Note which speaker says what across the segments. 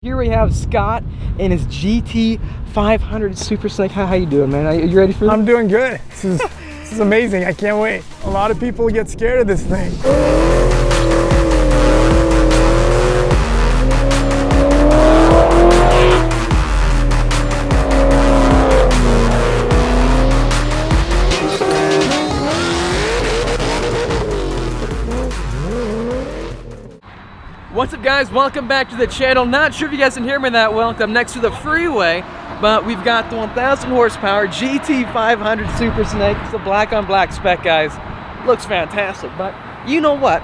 Speaker 1: Here we have Scott and his GT500 Super Snake. How you doing, man? Are you ready for this?
Speaker 2: I'm doing good. This is amazing. I can't wait. A lot of people get scared of this thing.
Speaker 1: What's up, guys? Welcome back to the channel. Not sure if you guys can hear me that well. I'm next to the freeway, but we've got the 1,000 horsepower GT500 Super Snake. It's a black on black spec, guys. Looks fantastic, but you know what?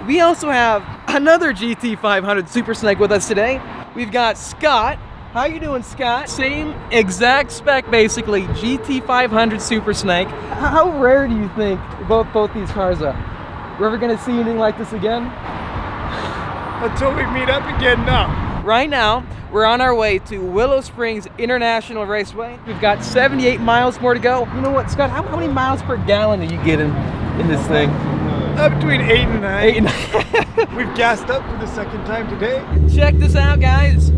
Speaker 1: We also have another GT500 Super Snake with us today. We've got Scott. How you doing, Scott? Same exact spec, basically. GT500 Super Snake. How rare do you think both these cars are? We're ever gonna see anything like this again?
Speaker 2: Until we meet up again, no.
Speaker 1: Right now, we're on our way to Willow Springs International Raceway. We've got 78 miles more to go. You know what, Scott, how many miles per gallon are you getting in this thing?
Speaker 2: Between 8 and 9.
Speaker 1: 8 and 9.
Speaker 2: We've gassed up for the second time today.
Speaker 1: Check this out, guys.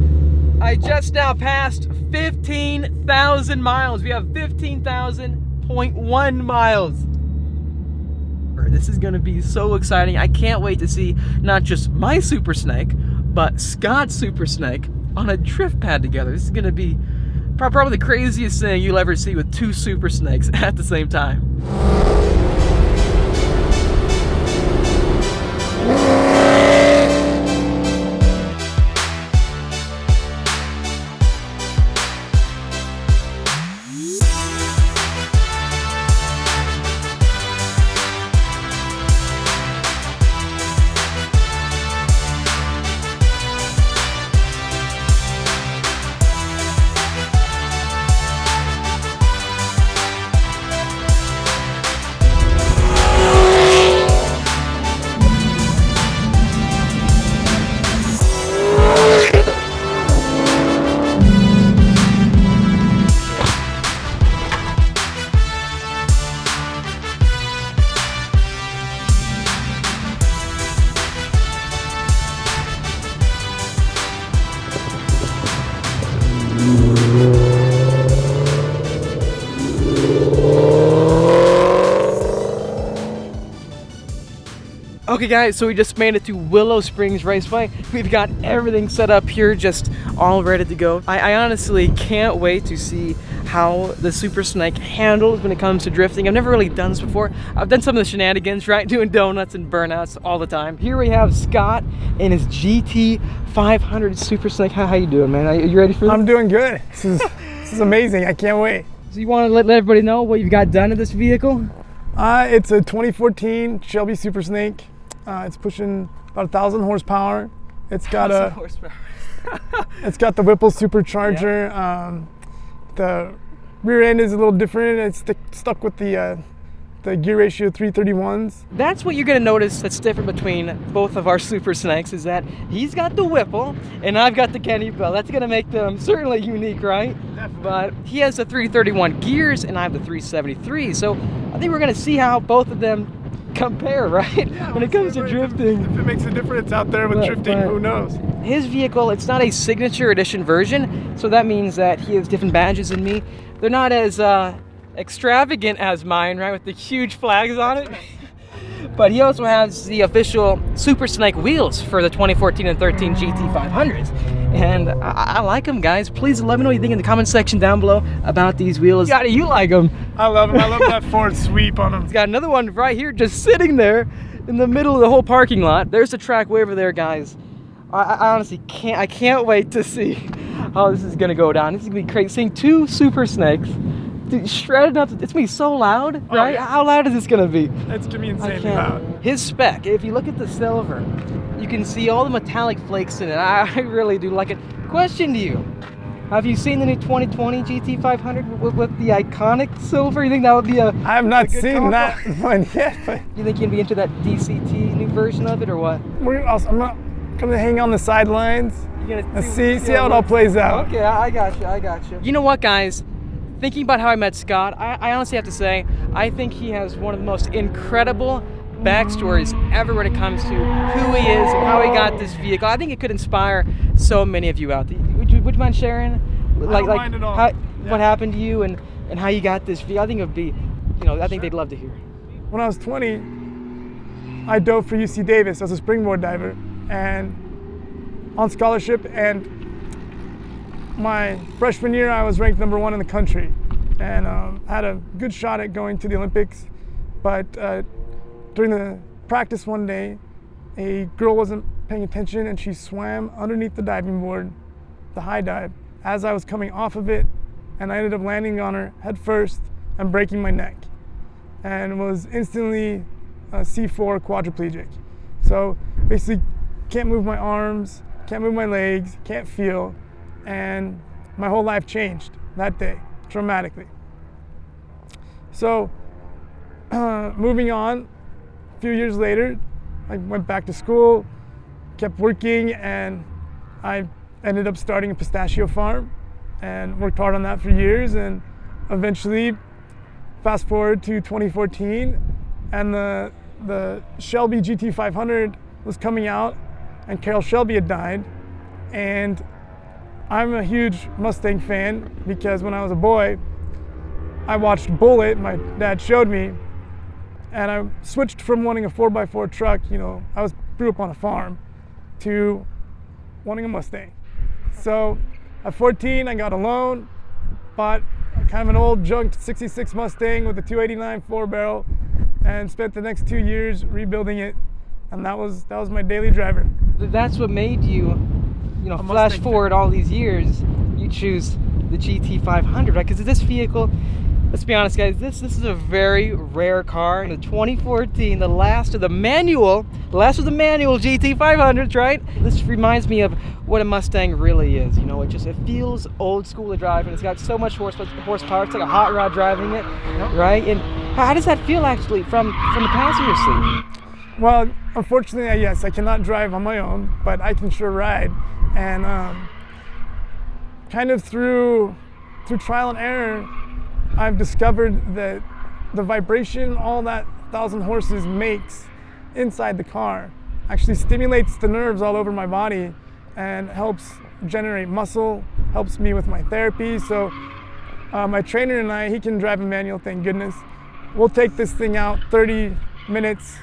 Speaker 1: I just now passed 15,000 miles. We have 15,000.1 miles. This is gonna be so exciting. I can't wait to see not just my Super Snake, but Scott's Super Snake on a drift pad together. This is gonna be probably the craziest thing you'll ever see with two Super Snakes at the same time. Okay guys, so we just made it to Willow Springs Raceway. We've got everything set up here, just all ready to go. I honestly can't wait to see how the Super Snake handles when it comes to drifting. I've never really done this before. I've done some of the shenanigans, right? Doing donuts and burnouts all the time. Here we have Scott and his GT500 Super Snake. How you doing, man? Are you ready for this?
Speaker 2: I'm doing good. This is amazing. I can't wait.
Speaker 1: So you want to let everybody know what you've got done in this vehicle?
Speaker 2: It's a 2014 Shelby Super Snake. It's pushing about 1,000 horsepower. It's got it's got the Whipple supercharger. Yeah. The rear end is a little different. It's stuck with the gear ratio 331s.
Speaker 1: That's what you're gonna notice that's different between both of our Super Snakes, is that he's got the Whipple and I've got the Kenny Bell. That's gonna make them certainly unique, right?
Speaker 2: Definitely.
Speaker 1: But he has the 331 gears and I have the 373. So I think we're gonna see how both of them compare, right?
Speaker 2: Yeah,
Speaker 1: when it comes to drifting.
Speaker 2: If it makes a difference out there with drifting, who knows?
Speaker 1: His vehicle, it's not a signature edition version, so that means that he has different badges than me. They're not as extravagant as mine, right, with the huge flags on it. But he also has the official Super Snake wheels for the 2014 and 13 GT500s. And I like them, guys. Please let me know what you think in the comment section down below about these wheels. You like them.
Speaker 2: I love them. I love that forward sweep on them.
Speaker 1: He's got another one right here just sitting there in the middle of the whole parking lot. There's the track way over there, guys. I honestly can't wait to see how this is going to go down. This is going to be crazy. Seeing two Super Snakes shredded up. It's gonna be so loud, right? Oh, yeah. How loud is this gonna be?
Speaker 2: It's gonna be insanely loud.
Speaker 1: His spec, if you look at the silver, you can see all the metallic flakes in it. I really do like it. Question to you: have you seen the new 2020 GT500 with the iconic silver? You think that would be a?
Speaker 2: I have not seen that one yet. But
Speaker 1: you think you'd be into that DCT new version of it, or what?
Speaker 2: I'm not gonna hang on the sidelines.
Speaker 1: You're gonna
Speaker 2: see how it all plays out.
Speaker 1: Okay, I got you. You know what, guys? Thinking about how I met Scott, I honestly have to say, I think he has one of the most incredible backstories ever when it comes to who he is and how he got this vehicle. I think it could inspire so many of you out there. Would you mind sharing,
Speaker 2: I don't mind at all.
Speaker 1: What happened to you and how you got this vehicle? I think it would be, I think they'd love to hear.
Speaker 2: When I was 20, I dove for UC Davis as a springboard diver and on scholarship, and my freshman year I was ranked #1 in the country and had a good shot at going to the Olympics. But during the practice one day, a girl wasn't paying attention and she swam underneath the diving board, the high dive, as I was coming off of it, and I ended up landing on her head first and breaking my neck and was instantly a C4 quadriplegic. So basically can't move my arms, can't move my legs, can't feel, and my whole life changed that day dramatically. So moving on, a few years later, I went back to school, kept working, and I ended up starting a pistachio farm and worked hard on that for years, and eventually, fast forward to 2014, and the Shelby GT500 was coming out, and Carroll Shelby had died, and I'm a huge Mustang fan because when I was a boy, I watched Bullet, my dad showed me, and I switched from wanting a 4x4 truck, I grew up on a farm, to wanting a Mustang. So at 14, I got a loan, bought kind of an old junked 66 Mustang with a 289 4-barrel, and spent the next 2 years rebuilding it, and that was my daily driver.
Speaker 1: That's what made you, flash forward all these years, you choose the GT500, right? Because this vehicle, let's be honest, guys, this is a very rare car. In the 2014, the last of the manual GT500s, right? This reminds me of what a Mustang really is. It feels old school to drive, and it's got so much horsepower. It's like a hot rod driving it, right? And how does that feel actually from the passenger seat?
Speaker 2: Well, unfortunately, yes, I cannot drive on my own, but I can sure ride. And kind of through trial and error, I've discovered that the vibration all that 1,000 horses makes inside the car actually stimulates the nerves all over my body and helps generate muscle, helps me with my therapy. So my trainer and I, he can drive a manual, thank goodness. We'll take this thing out 30 minutes,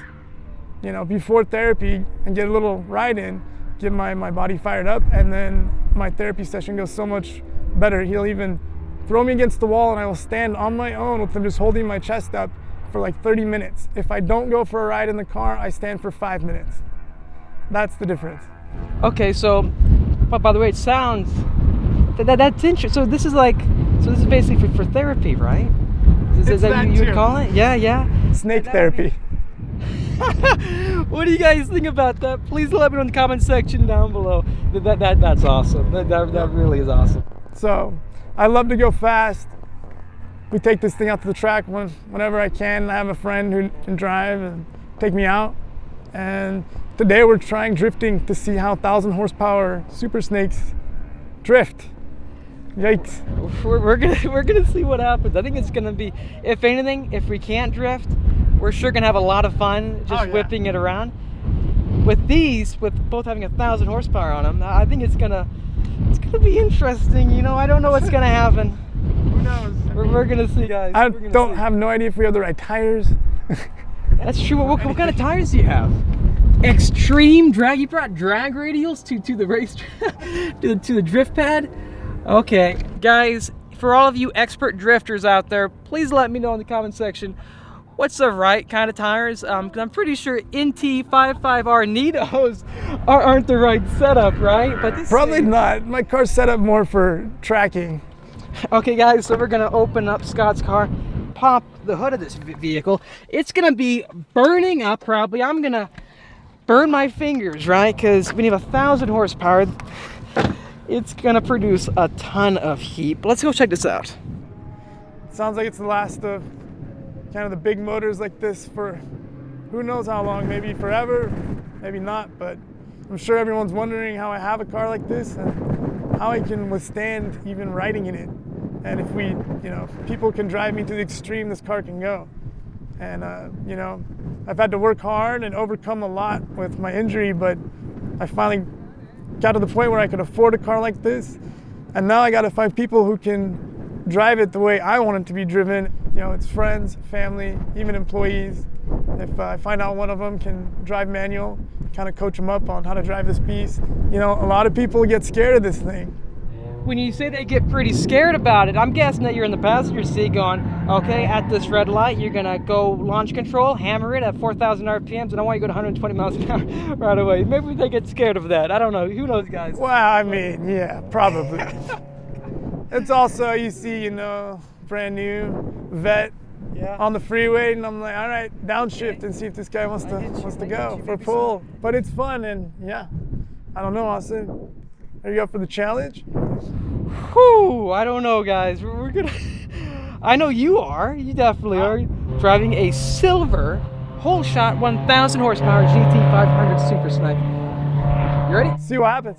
Speaker 2: before therapy and get a little ride in, get my body fired up, and then my therapy session goes so much better. He'll even throw me against the wall and I will stand on my own with him just holding my chest up for like 30 minutes. If I don't go for a ride in the car, I stand for 5 minutes. That's the difference.
Speaker 1: Okay, so, but by the way, it sounds, that's interesting. So this is basically for therapy, right? Is that you would call it? Yeah.
Speaker 2: Snake therapy.
Speaker 1: What do you guys think about that? Please let me know in the comment section down below. That's awesome. That really is awesome.
Speaker 2: So, I love to go fast. We take this thing out to the track whenever I can. I have a friend who can drive and take me out. And today we're trying drifting to see how 1,000 horsepower Super Snakes drift. Yikes.
Speaker 1: We're gonna see what happens. I think it's gonna be, if anything, if we can't drift, we're sure gonna have a lot of fun just whipping it around. With these, with both having 1,000 horsepower on them, I think it's gonna be interesting. I don't know what's gonna happen.
Speaker 2: Who knows?
Speaker 1: We're gonna see, guys.
Speaker 2: I have no idea if we have the right tires.
Speaker 1: That's true. What kind of tires do you have? Extreme drag. You brought drag radials to the race to the drift pad. Okay, guys. For all of you expert drifters out there, please let me know in the comment section what's the right kind of tires. Because I'm pretty sure NT55R Nitos aren't the right setup, right? But this
Speaker 2: probably not. My car's set up more for tracking.
Speaker 1: Okay, guys. So we're gonna open up Scott's car, pop the hood of this vehicle. It's gonna be burning up probably. I'm gonna burn my fingers, right? Because when you have 1,000 horsepower, it's gonna produce a ton of heat. But let's go check this out.
Speaker 2: Sounds like it's the last of kind of the big motors like this for who knows how long, maybe forever, maybe not, but I'm sure everyone's wondering how I have a car like this and how I can withstand even riding in it. And if people can drive me to the extreme this car can go. And you know, I've had to work hard and overcome a lot with my injury, but I finally got to the point where I could afford a car like this. And now I got to find people who can drive it the way I want it to be driven. You know, it's friends, family, even employees. If I find out one of them can drive manual, kind of coach them up on how to drive this beast. You know, a lot of people get scared of this thing.
Speaker 1: When you say they get pretty scared about it, I'm guessing that you're in the passenger seat going, okay, at this red light, you're gonna go launch control, hammer it at 4,000 RPMs, and I want you to go to 120 miles an hour right away. Maybe they get scared of that. I don't know. Who knows, guys?
Speaker 2: Well, I mean, yeah, probably. It's also, you see, you know, brand new vet on the freeway, and I'm like, all right, downshift and see if this guy wants to go for a pull. But it's fun, and yeah, I don't know, Austin. Are you up for the challenge?
Speaker 1: Whew, I don't know, guys. We're gonna. I know you are. You definitely are. Driving a silver whole shot 1,000 horsepower GT500 Super Snake. You ready?
Speaker 2: See what happens.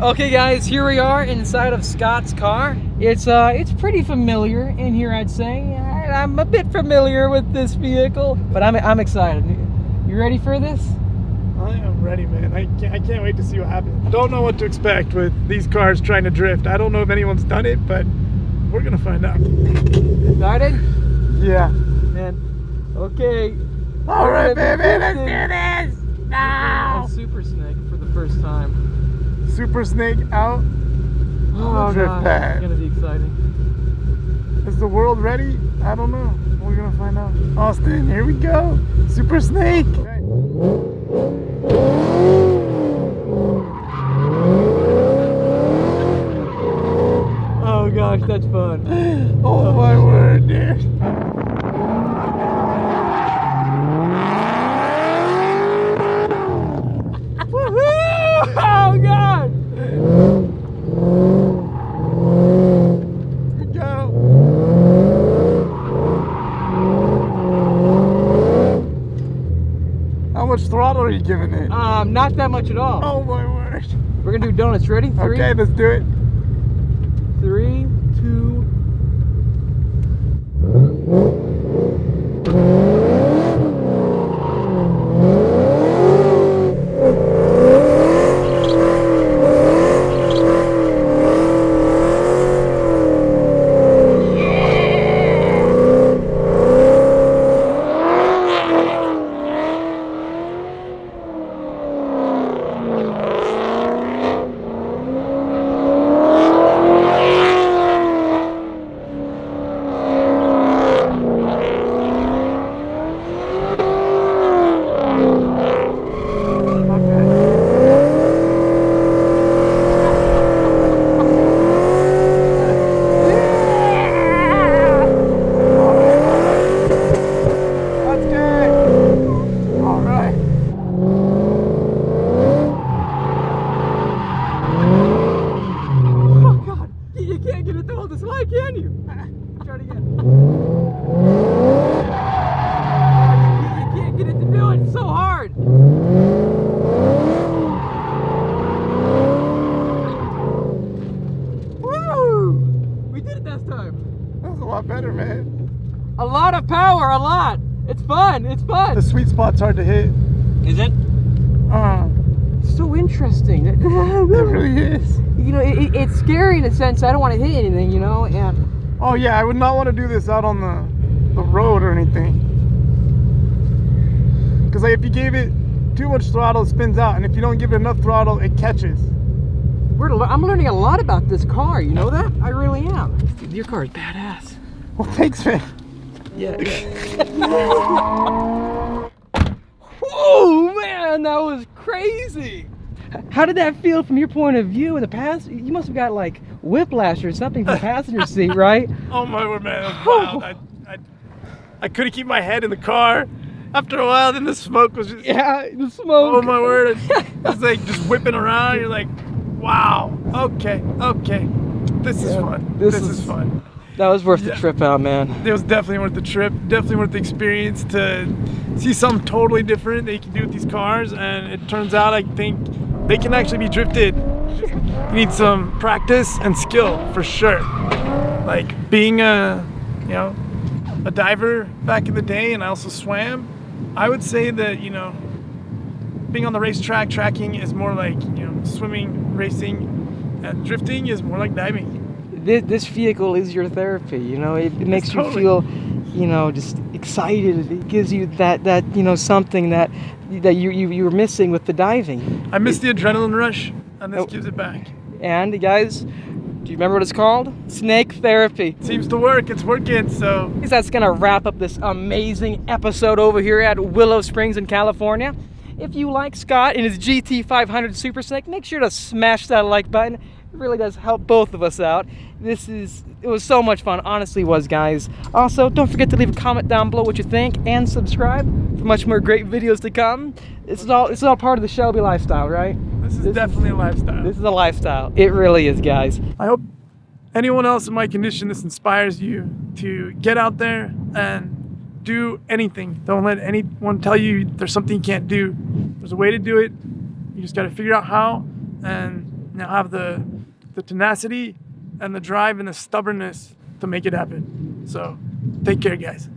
Speaker 1: Okay, guys, here we are inside of Scott's car. It's pretty familiar in here, I'd say. I'm a bit familiar with this vehicle, but I'm excited. You ready for this?
Speaker 2: I am ready, man. I can't wait to see what happens. Don't know what to expect with these cars trying to drift. I don't know if anyone's done it, but we're gonna find out.
Speaker 1: Excited?
Speaker 2: Yeah.
Speaker 1: Man. Okay.
Speaker 2: All right, baby, let's do this. Now.
Speaker 1: A Super Snake for the first time.
Speaker 2: Super Snake out.
Speaker 1: Oh,
Speaker 2: drift
Speaker 1: God.
Speaker 2: pad.
Speaker 1: It's gonna be exciting.
Speaker 2: Is the world ready? I don't know. We're gonna find out. Austin, here we go. Super Snake. Okay.
Speaker 1: Oh gosh, that's fun.
Speaker 2: Oh my word, dude.
Speaker 1: Woohoo! Oh God!
Speaker 2: Here we go. How much throttle are you giving it?
Speaker 1: Not that much at all.
Speaker 2: Oh my word.
Speaker 1: We're gonna do donuts. Ready? Three,
Speaker 2: Okay, let's do it.
Speaker 1: 3, 2.
Speaker 2: Better, man.
Speaker 1: A lot of power, a lot. It's fun. It's fun.
Speaker 2: The sweet spot's hard to hit.
Speaker 1: Is it?
Speaker 2: It's
Speaker 1: so interesting.
Speaker 2: It really is.
Speaker 1: You know, it's scary in a sense. I don't want to hit anything, you know. And
Speaker 2: oh yeah, I would not want to do this out on the road or anything. Because like, if you gave it too much throttle, it spins out, and if you don't give it enough throttle, it catches.
Speaker 1: I'm learning a lot about this car. You know that? I really am. Dude, your car is badass.
Speaker 2: Well, thanks, man.
Speaker 1: Yeah. Oh man, that was crazy. How did that feel from your point of view in the past? You must have got like whiplash or something from the passenger seat, right?
Speaker 2: Oh my word, man, that was wild. I couldn't keep my head in the car. After a while, then the smoke was just...
Speaker 1: Yeah, the smoke.
Speaker 2: Oh my word. It's like just whipping around. You're like, wow, okay. This is fun. This is fun.
Speaker 1: That was worth the trip out, man.
Speaker 2: It was definitely worth the trip, definitely worth the experience to see something totally different that you can do with these cars. And it turns out, I think they can actually be drifted. You need some practice and skill for sure. Like being a diver back in the day, and I also swam. I would say that, being on the racetrack, tracking is more like, swimming, racing, and drifting is more like diving.
Speaker 1: This vehicle is your therapy, it makes you feel, just excited. It gives you that something that you were missing with the diving.
Speaker 2: I miss the adrenaline rush, and this gives it back.
Speaker 1: And guys, do you remember what it's called? Snake therapy.
Speaker 2: Seems to work, it's working, so.
Speaker 1: That's gonna wrap up this amazing episode over here at Willow Springs in California. If you like Scott and his GT500 Super Snake, make sure to smash that like button. It really does help both of us out. It was so much fun, honestly was, guys. Also, don't forget to leave a comment down below what you think and subscribe for much more great videos to come. This is all part of the Shelby lifestyle, right?
Speaker 2: This is definitely a lifestyle.
Speaker 1: This is a lifestyle. It really is, guys.
Speaker 2: I hope anyone else in my condition, this inspires you to get out there and do anything. Don't let anyone tell you there's something you can't do. There's a way to do it. You just got to figure out how, and have the tenacity and the drive and the stubbornness to make it happen. So take care, guys.